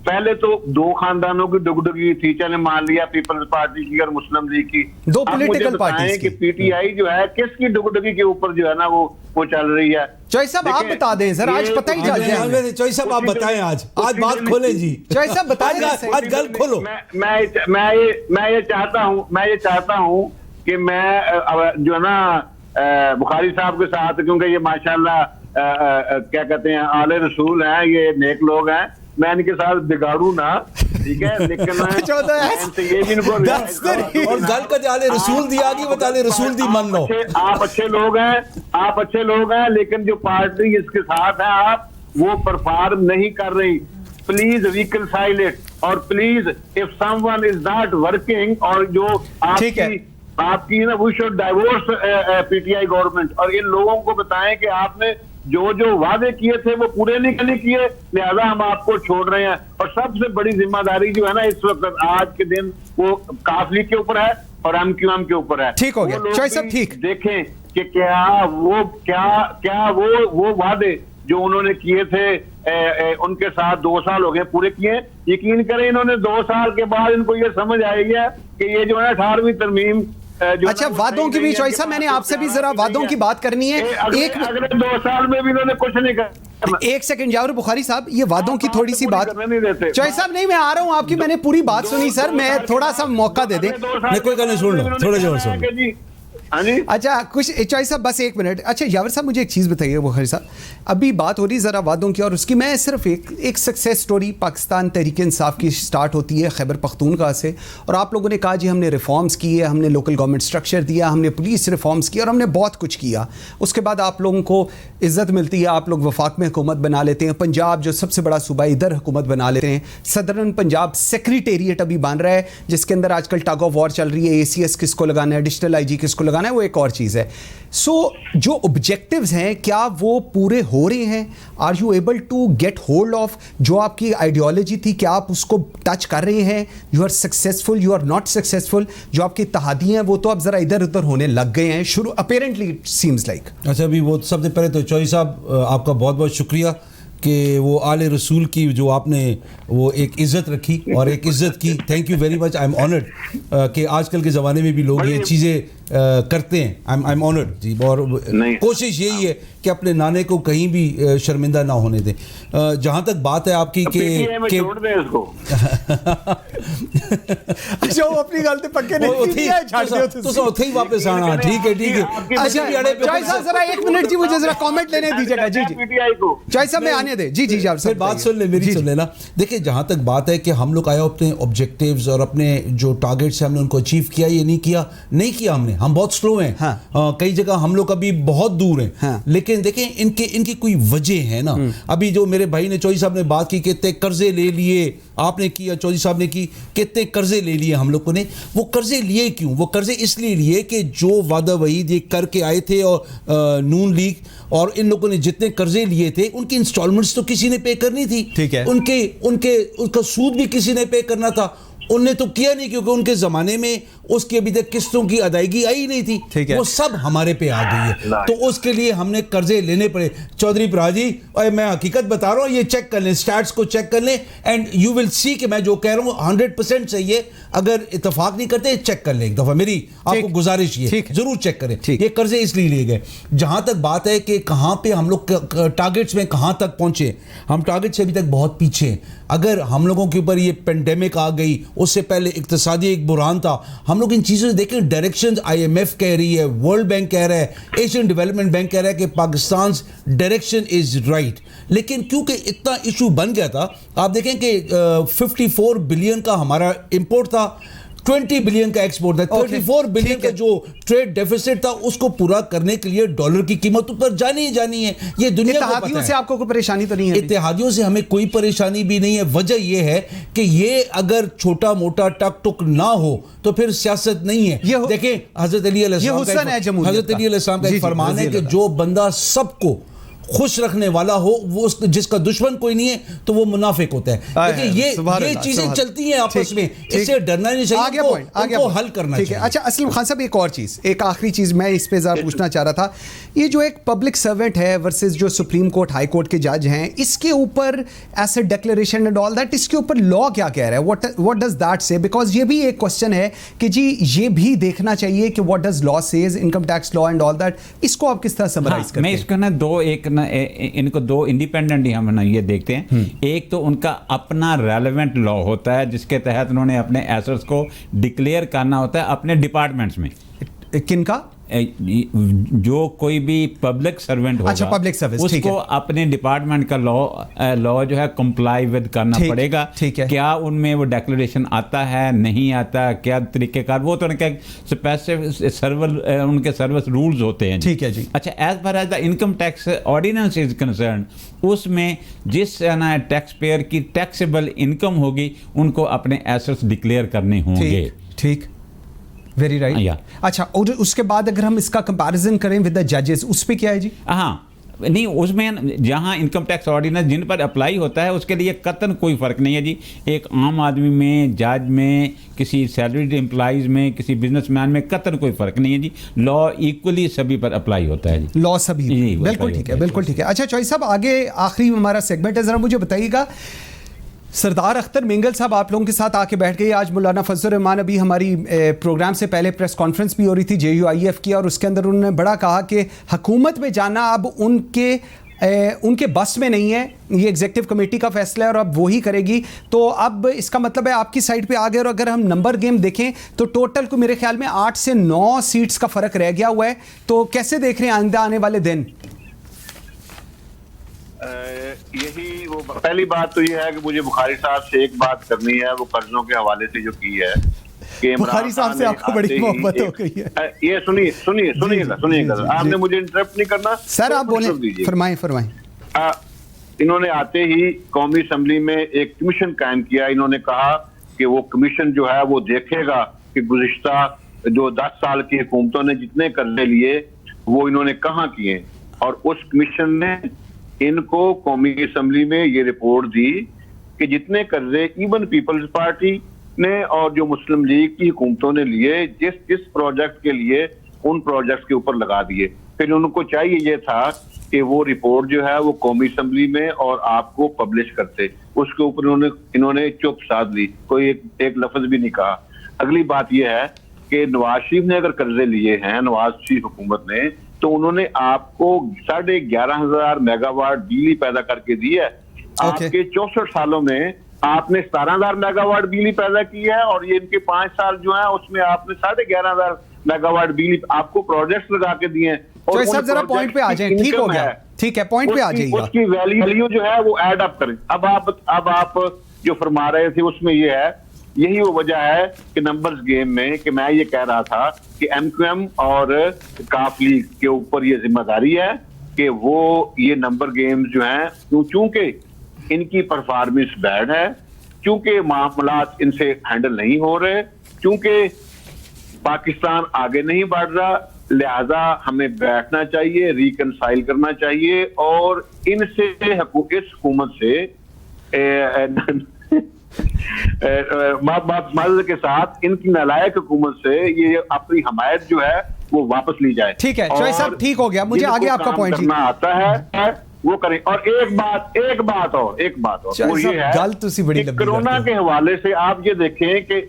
पहले तो दो खानदानों की डुगडुगी थी, चले मान लिया पीपल्स पार्टी की और मुस्लिम लीग की, दो पॉलिटिकल पार्टीज की। PTI जो है किसकी डुगडुगी के ऊपर जो है ना वो चल रही है। चौई साहब आप बता दें सर, आज पता ही चल जाए। चौई साहब आप बताएं, आज बात खोलें जी। चौई साहब बताएं, आज गल खोलो। मैं ये चाहता हूँ कि मैं जो है ना बुखारी साहब के साथ, क्योंकि ये माशाल्लाह क्या कहते हैं आले रसूल हैं, ये नेक लोग हैं, मैं इनके साथ बिगाड़ू ना, ठीक है, लेकिन ये भी इनको और गल का जाले रसूल दिया कि बताले रसूल दी मन लो। आप अच्छे लोग हैं, लेकिन जो पार्टी इसके साथ है आप वो परफॉर्म नहीं कर रही। प्लीज रिकंसाइल इट, और please if someone is not working, और जो आपकी ना we should divorce PTI government, और इन लोगों को बताएं कि आपने जो वादे किए थे वो पूरे नहीं किए, लिहाजा हम आपको छोड़ रहे हैं। और सबसे बड़ी जिम्मेदारी जो है ना इस वक्त आज के दिन वो काफ लीग के ऊपर है और MQM के ऊपर है। ठीक हो गया चौई साहब, ठीक देखें कि क्या वो वादे जो उन्होंने किए थे उनके साथ 2 साल हो गए पूरे किए। यकीन करें इन्होंने 2 साल के बाद इनको ये समझ आएगी कि ये जो है 18वीं तरमीम। अच्छा, वादों की भी चौई साहब मैंने आपसे भी जरा वादों की बात करनी है। अगले 2 साल में भी इन्होंने कुछ नहीं कर। एक सेकंड यावर बुखारी साहब, ये वादों की थोड़ी सी बात चौई साहब, नहीं मैं आ रहा हूं आपकी, मैंने पूरी बात सुनी सर, मैं थोड़ा सा मौका दे दें। कोई गाने सुन लो, थोड़ा जोर सुन। अच्छा कुछ चौई साहब बस 1 मिनट। अच्छा यावर साहब मुझे एक चीज़ बताइए बुखारी साहब, अभी बात हो रही ज़रा वादों की और उसकी, मैं सिर्फ एक सक्सेस स्टोरी पाकिस्तान तहरीक इंसाफ की स्टार्ट होती है खैबर पख्तूनख्वा से, और आप लोगों ने कहा जी हमने रिफॉर्म्स किए, हमने लोकल गवर्नमेंट स्ट्रक्चर दिया, हमने पुलिस रिफॉर्म्स किया और हमने बहुत कुछ किया। उसके बाद आप लोगों को इज़्ज़त मिलती है, आप लोग वफाक में हुकूमत बना लेते हैं, पंजाब जो सबसे बड़ा सूबा इधर हुकूमत बना लेते हैं, सदरन पंजाब सेक्रेटेरिएट अभी बन रहा है जिसके अंदर आजकल टग ऑफ वॉर चल रही है, ACS किसको लगाना है, एडिशनल IG किसको लगाना है, वो एक और चीज़ है। सो जो ऑब्जेक्टिव्स हैं क्या वो पूरे हो रहे हैं? Are you able to get hold of जो आपकी आइडियोलॉजी थी, क्या आप उसको टच कर रहे हैं? You are successful, you are not successful? जो आपकी इत्तेहादी हैं वो तो अब ज़रा इधर उधर होने लग गए हैं शुरू, अपेरेंटली इट सीम्स लाइक। अच्छा, अभी वो सबसे पहले तो चौई साहब आपका बहुत बहुत शुक्रिया कि वो आले रसूल की जो आपने वो एक इज़्ज़त रखी और एक इज़्ज़त की। Thank you very much, I am honoured कि आजकल के ज़माने में भी लोग ये चीज़ें करते हैं। आई एम ऑनर्ड जी, और कोशिश यही है कि अपने नाने को कहीं भी शर्मिंदा ना होने दें। जहाँ तक बात है आपकी कि अच्छा वो अपनी गलती पक्के नहीं ही वापस आना, ठीक है ठीक है। चौई साहब जरा 1 मिनट जी, मुझे जरा कमेंट लेने दीजिएगा। जी चौई साहब मैं आने दे। जी फिर बात सुन ले मेरी, सुन लेना। देखिए जहाँ तक बात है कि हम लोग आया अपने ऑब्जेक्टिव्स और अपने जो टारगेट्स हैं हमने उनको अचीव किया, ये नहीं किया हम बहुत स्लो हैं। हाँ। कई जगह हम लोग अभी बहुत दूर हैं। हाँ। लेकिन देखें इनकी कोई वजह है ना। अभी जो मेरे भाई ने चौधरी साहब ने बात की, कितने कर्जे ले लिए आपने किया, चौधरी साहब ने की, कितने कर्जे ले लिए हम लोगों ने। वो कर्जे लिए क्यों? वो कर्जे इसलिए लिए कि जो वादा वहीद ये करके आए थे और नून लीग और इन लोगों ने जितने कर्जे लिए थे उनकी इंस्टॉलमेंट्स तो किसी ने पे करनी थी। ठीक है। उनका सूद भी किसी ने पे करना था, उनने तो किया नहीं, क्योंकि उनके ज़माने में उसकी अभी तक किस्तों की अदायगी आई नहीं थी, ठीक है। वो सब हमारे पे आ गई है। तो उसके लिए हमने कर्जे लेने पड़े। चौधरी फराजी, और मैं हकीकत बता रहा हूँ, ये चेक कर लें, स्टैट्स को चेक कर लें, एंड यू विल सी कि मैं जो कह रहा हूँ 100% सही है। अगर इतफाक नहीं करते चेक कर लें एक दफा, मेरी आपको गुजारिश ये जरूर चेक करें। ये कर्जे इसलिए लिए गए। जहां तक बात है कि कहां पे हम लोग टारगेट्स में कहां तक पहुंचे, हम टारगेट से अभी तक बहुत पीछे हैं। अगर हम लोगों के ऊपर ये पेंडेमिक आ गई, उससे पहले इक्तिसादी एक बुरान था, हम लोग इन चीज़ों से देखें, डायरेक्शन IMF कह रही है, वर्ल्ड बैंक कह रहा है, एशियन डेवलपमेंट बैंक कह रहा है कि पाकिस्तान डायरेक्शन इज राइट। लेकिन क्योंकि इतना इशू बन गया था, आप देखें कि 54 बिलियन का हमारा इंपोर्ट था, 20 बिलियन का एक्सपोर्ट था, 34 बिलियन का जो ट्रेड डेफिसिट था, उसको पूरा करने के लिए डॉलर की कीमत ऊपर जानी ही जानी है। ये दुनिया को पता है। से आपको कोई परेशानी तो नहीं है? इत्तेहादियों से हमें कोई परेशानी भी नहीं है। वजह यह है कि ये अगर छोटा मोटा टक टुक ना हो तो फिर सियासत नहीं है। देखें, हजरत अली अलैहिस्सलाम का फरमान है कि जो बंदा सबको खुश रखने वाला हो, वो जिसका दुश्मन कोई नहीं है, तो वो मुनाफिक होता है। देखिए ये चीजें चलती हैं आपस में, इससे डरना नहीं चाहिए, उनको हल करना चाहिए। अच्छा असलम खान साहब, एक और चीज, एक आखिरी चीज मैं इस पे जरा पूछना चाह रहा था। ये जो एक पब्लिक सर्वेंट है वर्सेस जो सुप्रीम कोर्ट हाई कोर्ट के जज हैं, इसके ऊपर asset declaration and all that, इसके ऊपर लॉ क्या कह रहा है? व्हाट डज दैट से? बिकॉज ये भी एक क्वेश्चन है कि जी ये भी देखना चाहिए कि what does law says, income tax law and all that. इसको आप किस तरह समराइज करते हैं? मैं इसको ना इनको दो इंडिपेंडेंट ही हम ये देखते हैं। एक तो उनका अपना रेलेवेंट लॉ होता है जिसके तहत उन्होंने अपने एसेट्स को डिक्लेयर करना होता है अपने डिपार्टमेंट्स में। किनका? जो कोई भी पब्लिक सर्वेंट होगा, अच्छा, पब्लिक सर्विस, उसको अपने डिपार्टमेंट का लॉ जो है कंप्लाई विद करना पड़ेगा। ठीक है। क्या उनमें वो डिक्लेरेशन आता है, नहीं आता, क्या तरीकेकार, वो तो उनके उनके सर्विस रूल्स होते हैं। ठीक है जी। अच्छा, as far as the income tax ordinance is concerned, उसमें जिस टैक्स पेयर की टैक्सेबल इनकम होगी उनको अपने एसेट्स डिक्लेयर करने होंगे। ठीक, वेरी राइट। अच्छा, और उसके बाद अगर हम इसका कंपैरिजन करें विद द जजेस, उस पे क्या है जी? हाँ, नहीं, उसमें जहाँ इनकम टैक्स ऑर्डिनेंस जिन पर अप्लाई होता है उसके लिए कतन कोई फ़र्क नहीं है जी। एक आम आदमी में, जज में, किसी सैलरीड एम्प्लॉइज में, किसी बिजनेसमैन में कतन कोई फ़र्क नहीं है जी। लॉ इक्वली सभी पर अप्लाई होता है जी। लॉ सभी, बिल्कुल ठीक है, बिल्कुल ठीक है। अच्छा चौधरी साहब, आगे आखिरी हमारा सेगमेंट है, ज़रा मुझे बताइएगा, सरदार अख्तर मेंगल साहब आप लोगों के साथ आके बैठ गए। आज मौलाना फजल रहमान, अभी हमारी प्रोग्राम से पहले प्रेस कॉन्फ्रेंस भी हो रही थी JUIF की, और उसके अंदर उन्होंने बड़ा कहा कि हुकूमत में जाना अब उनके बस में नहीं है, ये एग्जीक्यूटिव कमेटी का फैसला है और अब वो ही करेगी। तो अब इसका मतलब है आपकी साइड पे आ गए। और अगर हम नंबर गेम देखें तो टोटल को मेरे ख्याल में 8 से 9 सीट्स का फर्क रह गया हुआ है। तो कैसे देख रहे हैं आइंदा आने वाले दिन? यही वो पहली बात तो ये है कि मुझे बुखारी साहब से एक बात करनी है, वो कर्जों के हवाले से जो की है कि बुखारी साहब से आपको बड़ी मोहब्बत हो गई है। ये सुनिएगा, आपने मुझे इंटरप्ट नहीं करना सर, आप बोले, फरमाएं। इन्होंने आते ही कौमी असम्बली में एक कमीशन कायम किया। इन्होंने कहा कि वो कमीशन जो है वो देखेगा कि गुज़िश्ता जो 10 साल की हुकूमतों ने जितने कर्जे लिए वो इन्होंने कहाँ किए, और उस कमीशन ने इनको कौमी असम्बली में ये रिपोर्ट दी कि जितने कर्जे इवन पीपल्स पार्टी ने और जो मुस्लिम लीग की हुकूमतों ने लिए, जिस प्रोजेक्ट के लिए उन प्रोजेक्ट के ऊपर लगा दिए। फिर उनको चाहिए ये था कि वो रिपोर्ट जो है वो कौमी असम्बली में और आपको पब्लिश करते, उसके ऊपर इन्होंने चुप साध ली, कोई एक लफ्ज भी नहीं कहा। अगली बात यह है कि नवाज शरीफ ने अगर कर्जे लिए हैं, नवाज शरीफ हुकूमत ने, तो उन्होंने आपको 11,500 मेगावाट बिजली पैदा करके दी है। आपके 64 सालों में आपने 17,000 मेगावाट बिजली पैदा की है, और ये इनके 5 साल जो है उसमें आपने 11,500 मेगावाट बिजली आपको प्रोजेक्ट्स लगा के दिए हैं। और सब जरा पॉइंट पे आ जाए, ठीक हो गया, ठीक है, पॉइंट पे आ जाइएगा। उसकी वैल्यू जो है वो ऐड अप करें। अब आप जो फरमा रहे थे उसमें ये है, यही वो वजह है कि नंबर्स गेम में कि मैं ये कह रहा था कि MQM और काफ लीग के ऊपर ये जिम्मेदारी है कि वो ये नंबर गेम्स जो हैं, चूंकि इनकी परफॉर्मेंस बैड है, चूंकि मामलात इनसे हैंडल नहीं हो रहे, चूंकि पाकिस्तान आगे नहीं बढ़ रहा, लिहाजा हमें बैठना चाहिए, रिकनसाइल करना चाहिए और इनसे इस हुकूमत से माजरत के साथ इनकी नालायक हुकूमत से ये अपनी हमायत जो है वो वापस ली जाए। ठीक है चौधरी साहब, ठीक हो गया, मुझे आगे आपका पॉइंट करना आता है वो करें। और एक बात और वो ये है गल तुसी बड़ी कि लंबी कोरोना करते के हवाले से आप ये देखें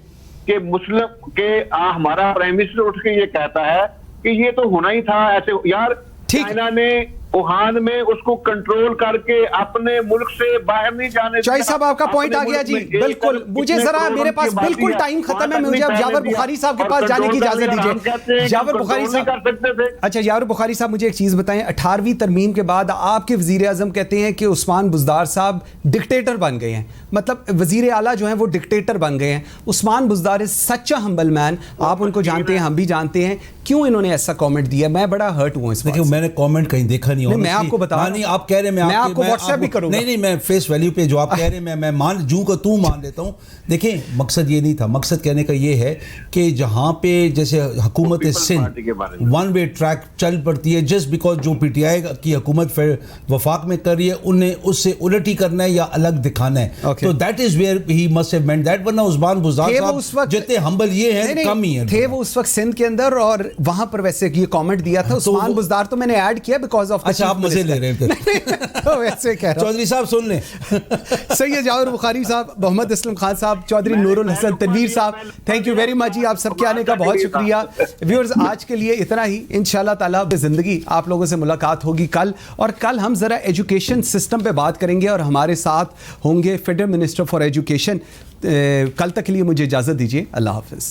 कि मुस्लिम के हमारा प्राइम मिनिस्टर उठ के ये कहता है कि ये तो होना ही था ऐसे। यार चाइना ने वुहान में उसको कंट्रोल करके अपने मुल्क से बाहर नहीं जाने। चौधरी साहब आपका पॉइंट आ गया जी, बिल्कुल। मुझे जरा, मेरे पास बिल्कुल टाइम खत्म है, मुझे अब जावर बुखारी साहब के पास जाने की इजाजत दीजिए। जावर बुखारी साहब कर सकते थे। अच्छा जावर बुखारी साहब, मुझे एक चीज बताएं, 18वीं तरमीम के बाद आपके वजीर आजम कहते हैं कि उस्मान बुज़दार साहब डिक्टेटर बन गए हैं, मतलब वजीर आला जो है वो डिक्टेटर बन गए हैं। Usman Buzdar is such a humble man, आप उनको जानते हैं, हम भी जानते हैं। क्यों इन्होंने ऐसा कमेंट दिया? मैं बड़ा हर्ट हुआ इस बात से। मैंने कमेंट कहीं देखा नहीं, मैं आपको बता रहा हूं। नहीं, आप कह रहे हैं मैं आपको व्हाट्सएप भी करूंगा। नहीं, मैं फेस वैल्यू पे जो आप कह रहे हैं मैं मान जूं का तू मान लेता हूं। देखिए मकसद ये नहीं था, मकसद कहने का ये है कि जहां पे जैसे हुकूमत सिंध वन वे ट्रैक चल पड़ती है, जस्ट बिकॉज जो पीटीआई की हुकूमत वफाक में कर रही है उन्हें उससे उलट ही करना है या अलग दिखाना है। तो that is where he must have meant that. वरना उस्मान बुज़दार साहब जितने हम्बल ये हैं कम ही है थे वो उस वक्त सिंध के अंदर, और वहां पर वैसे ये कमेंट दिया था उस्मान बुज़दार, तो मैंने ऐड किया बिकॉज ऑफ। अच्छा आप मजे ले रहे हैं तो वैसे कह रहा चौधरी साहब सुन लें। सैयद जावर बुखारी साहब, मोहम्मद असलम खान साहब, चौधरी नूरुल हसन तनवीर साहब, थैंक यू वेरी मच जी, आप सबके आने का बहुत शुक्रिया। व्यूअर्स आज के लिए इतना ही, इंशाल्लाह ताला जिंदगी आप लोगों से मुलाकात होगी कल, और कल हम जरा एजुकेशन सिस्टम पे बात करेंगे और हमारे साथ होंगे फेडरल मिनिस्टर फॉर एजुकेशन। कल तक के लिए मुझे इजाजत दीजिए, अल्लाह हाफिज।